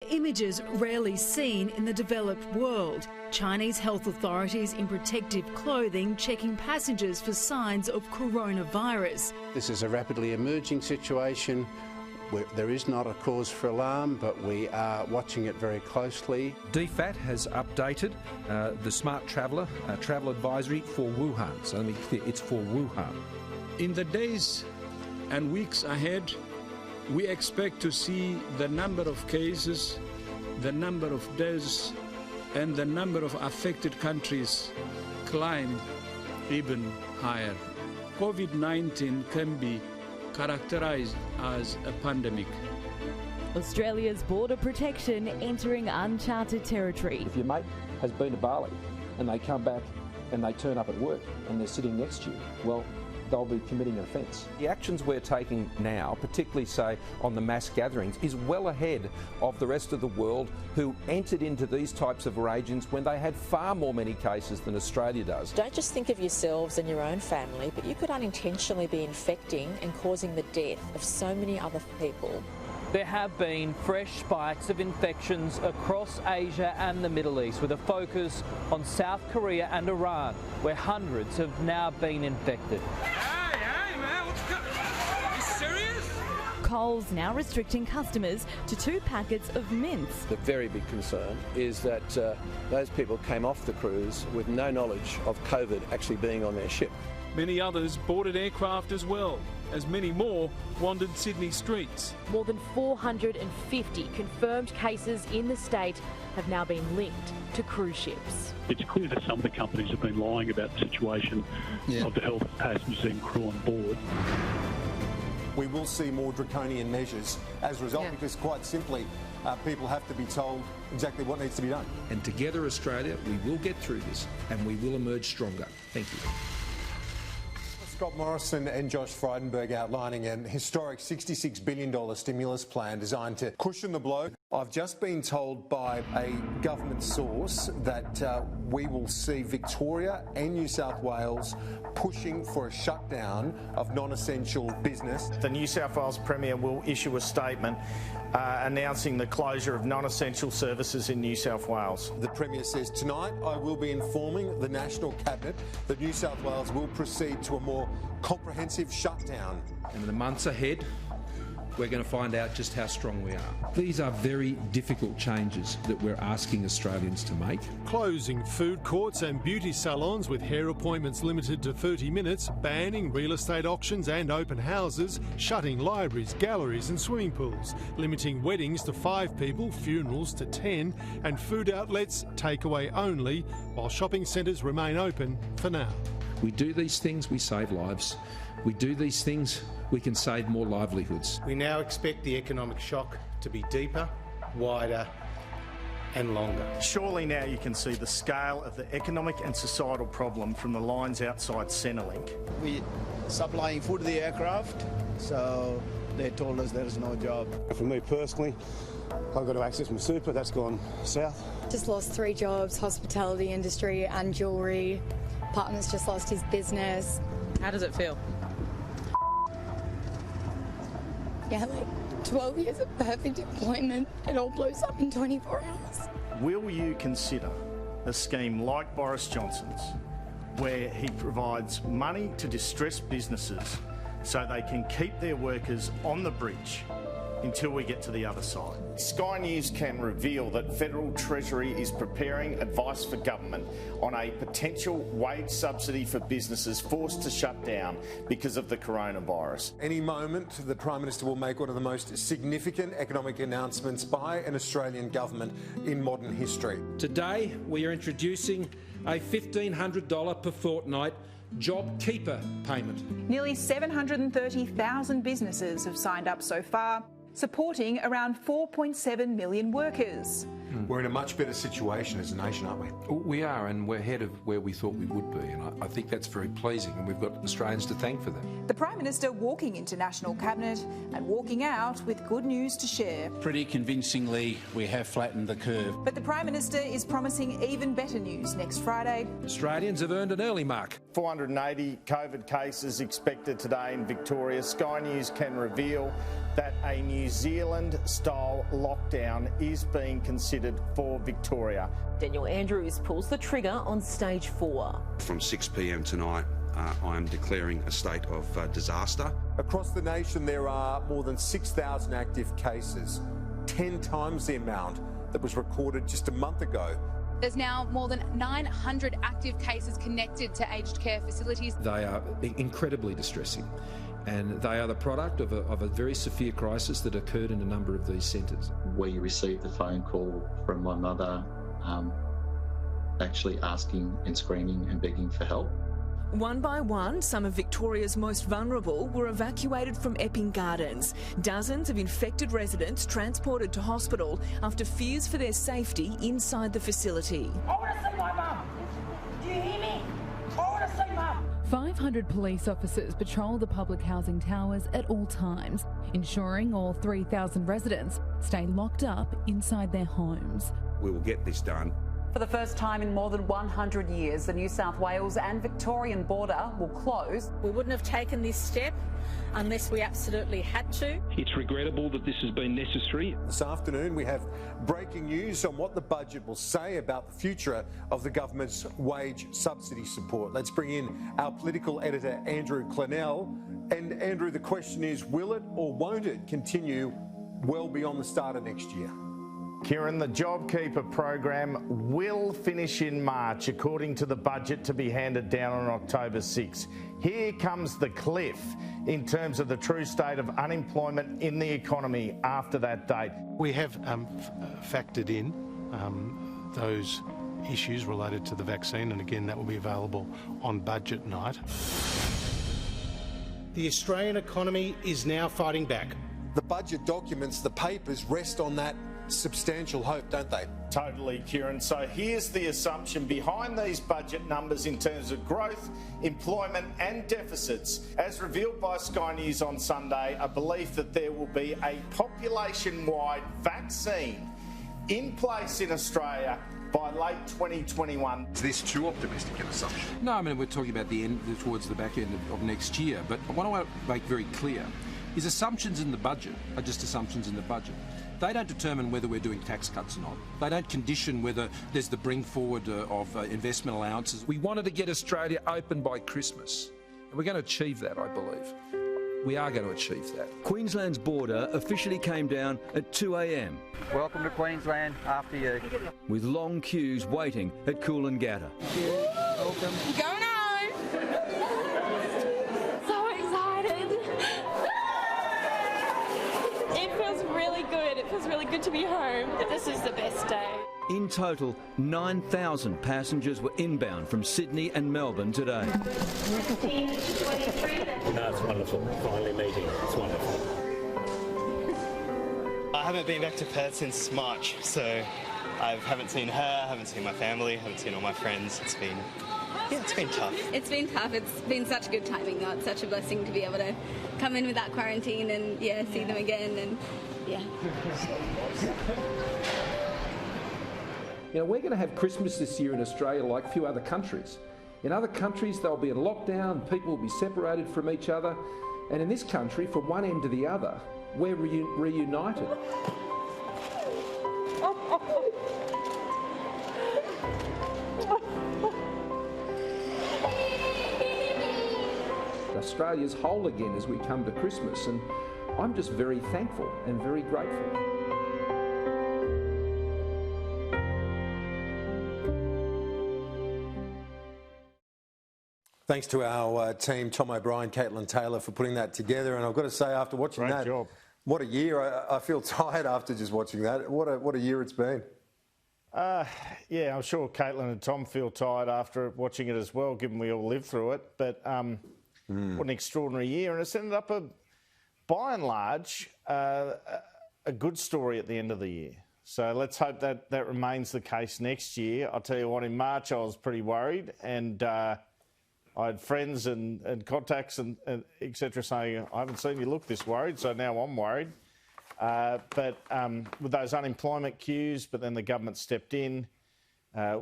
Images rarely seen in the developed world. Chinese health authorities in protective clothing checking passengers for signs of coronavirus. This is a rapidly emerging situation. There is not a cause for alarm, but we are watching it very closely. DFAT has updated the Smart Traveller travel advisory for Wuhan. So let me be clear, it's for Wuhan. In the days and weeks ahead, we expect to see the number of cases, the number of deaths, and the number of affected countries climb even higher. COVID-19 can be characterised as a pandemic. Australia's border protection entering uncharted territory. If your mate has been to Bali and they come back and they turn up at work and they're sitting next to you, well, they'll be committing an offence. The actions we're taking now, particularly say on the mass gatherings, is well ahead of the rest of the world who entered into these types of arrangements when they had far more many cases than Australia does. Don't just think of yourselves and your own family, but you could unintentionally be infecting and causing the death of so many other people. There have been fresh spikes of infections across Asia and the Middle East, with a focus on South Korea and Iran, where hundreds have now been infected. Hey, man, what's going on? Are you serious? Coles now restricting customers to 2 packets of mints. The very big concern is that those people came off the cruise with no knowledge of COVID actually being on their ship. Many others boarded aircraft as well, as many more wandered Sydney streets. More than 450 confirmed cases in the state have now been linked to cruise ships. It's clear that some of the companies have been lying about the situation of the health of passengers and crew on board. We will see more draconian measures as a result because, quite simply, people have to be told exactly what needs to be done. And together, Australia, we will get through this and we will emerge stronger. Thank you. Scott Morrison and Josh Frydenberg outlining an historic $66 billion stimulus plan designed to cushion the blow. I've just been told by a government source that we will see Victoria and New South Wales pushing for a shutdown of non-essential business. The New South Wales Premier will issue a statement announcing the closure of non-essential services in New South Wales. The Premier says, tonight I will be informing the National Cabinet that New South Wales will proceed to a more comprehensive shutdown. And in the months ahead, we're going to find out just how strong we are. These are very difficult changes that we're asking Australians to make. Closing food courts and beauty salons with hair appointments limited to 30 minutes, banning real estate auctions and open houses, shutting libraries, galleries and swimming pools, limiting weddings to 5 people, funerals to 10, and food outlets takeaway only, while shopping centres remain open for now. We do these things, we save lives. We do these things, we can save more livelihoods. We now expect the economic shock to be deeper, wider and longer. Surely now you can see the scale of the economic and societal problem from the lines outside Centrelink. We're supplying food to the aircraft, so they told us there is no job. For me personally, I've got to access my super, that's gone south. Just lost 3 jobs, hospitality industry and jewellery. Partner's just lost his business. How does it feel? Yeah, like 12 years of perfect employment, it all blows up in 24 hours. Will you consider a scheme like Boris Johnson's, where he provides money to distressed businesses so they can keep their workers on the bridge until we get to the other side? Sky News can reveal that Federal Treasury is preparing advice for government on a potential wage subsidy for businesses forced to shut down because of the coronavirus. Any moment, the Prime Minister will make one of the most significant economic announcements by an Australian government in modern history. Today, we are introducing a $1,500 per fortnight JobKeeper payment. Nearly 730,000 businesses have signed up so far, supporting around 4.7 million workers. We're in a much better situation as a nation, aren't we? We are, and we're ahead of where we thought we would be, and I think that's very pleasing, and we've got Australians to thank for that. The Prime Minister walking into National Cabinet and walking out with good news to share. Pretty convincingly, we have flattened the curve. But the Prime Minister is promising even better news next Friday. Australians have earned an early mark. 480 COVID cases expected today in Victoria. Sky News can reveal that a New Zealand-style lockdown is being considered for Victoria. Daniel Andrews pulls the trigger on stage 4. From 6 p.m. tonight, I am declaring a state of disaster. Across the nation, there are more than 6,000 active cases, 10 times the amount that was recorded just a month ago. There's now more than 900 active cases connected to aged care facilities. They are incredibly distressing, and they are the product of a very severe crisis that occurred in a number of these centres. We received a phone call from my mother actually asking and screaming and begging for help. One by one, some of Victoria's most vulnerable were evacuated from Epping Gardens. Dozens of infected residents transported to hospital after fears for their safety inside the facility. I want to see my mum. Do you hear me? I want to see mum. 500 police officers patrol the public housing towers at all times, ensuring all 3,000 residents stay locked up inside their homes. We will get this done. For the first time in more than 100 years, the New South Wales and Victorian border will close. We wouldn't have taken this step unless we absolutely had to. It's regrettable that this has been necessary. This afternoon we have breaking news on what the budget will say about the future of the government's wage subsidy support. Let's bring in our political editor Andrew Clennell. And Andrew, the question is, will it or won't it continue well beyond the start of next year? Kieran, the JobKeeper program will finish in March, according to the budget to be handed down on October 6. Here comes the cliff in terms of the true state of unemployment in the economy after that date. We have factored in those issues related to the vaccine, and again that will be available on budget night. The Australian economy is now fighting back. The budget documents, the papers, rest on that substantial hope, don't they? Totally, Kieran. So here's the assumption behind these budget numbers in terms of growth, employment and deficits. As revealed by Sky News on Sunday, a belief that there will be a population-wide vaccine in place in Australia by late 2021. Is this too optimistic an assumption? No, I mean, we're talking about the end, towards the back end of next year, but what I want to make very clear is assumptions in the budget are just assumptions in the budget. They don't determine whether we're doing tax cuts or not. They don't condition whether there's the bring forward of investment allowances. We wanted to get Australia open by Christmas, and we're going to achieve that, I believe. We are going to achieve that. Queensland's border officially came down at 2 a.m. Welcome to Queensland, after you. with long queues waiting at Coolangatta. Welcome. Going home! So excited! It feels really good. It feels really good to be home. This is the best day. In total, 9,000 passengers were inbound from Sydney and Melbourne today. No, it's wonderful. Finally meeting. It's wonderful. I haven't been back to Perth since March, so I haven't seen her, haven't seen my family, haven't seen all my friends. It's been tough. It's been tough. It's been such good timing, though. It's such a blessing to be able to come in without quarantine and, see them again and, You know, we're going to have Christmas this year in Australia like a few other countries. In other countries, they'll be in lockdown, people will be separated from each other, and in this country, from one end to the other, we're reunited. Australia's whole again as we come to Christmas, and I'm just very thankful and very grateful. Thanks to our team, Tom O'Brien, Caitlin Taylor, for putting that together. And I've got to say, after watching that, what a year. I feel tired after just watching that. What a year it's been. I'm sure Caitlin and Tom feel tired after watching it as well, given we all lived through it. But what an extraordinary year. And it's ended up, by and large, a good story at the end of the year. So let's hope that remains the case next year. I'll tell you what, in March I was pretty worried, and I had friends and contacts and etc. saying, I haven't seen you look this worried, so now I'm worried. But with those unemployment queues, but then the government stepped in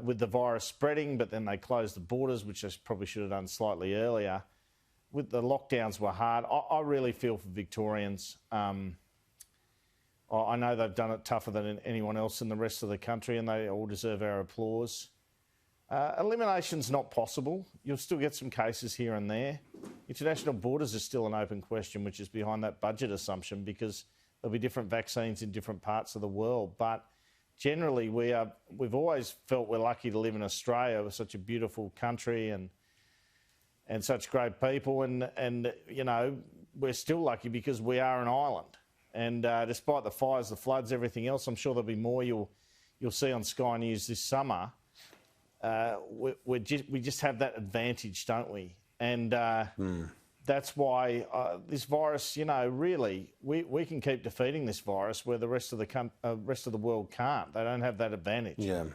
with the virus spreading, but then they closed the borders, which they probably should have done slightly earlier. With the lockdowns were hard. I really feel for Victorians. I know they've done it tougher than anyone else in the rest of the country, and they all deserve our applause. Elimination's not possible. You'll still get some cases here and there. International borders are still an open question, which is behind that budget assumption, because there'll be different vaccines in different parts of the world. But generally, we've always felt we're lucky to live in Australia. We're such a beautiful country and such great people, and you know, we're still lucky because we are an island. And despite the fires, the floods, everything else, I'm sure there'll be more you'll see on Sky News this summer. We just have that advantage, don't we? And that's why this virus, you know, really, we can keep defeating this virus where the rest of the world can't. They don't have that advantage. Yeah.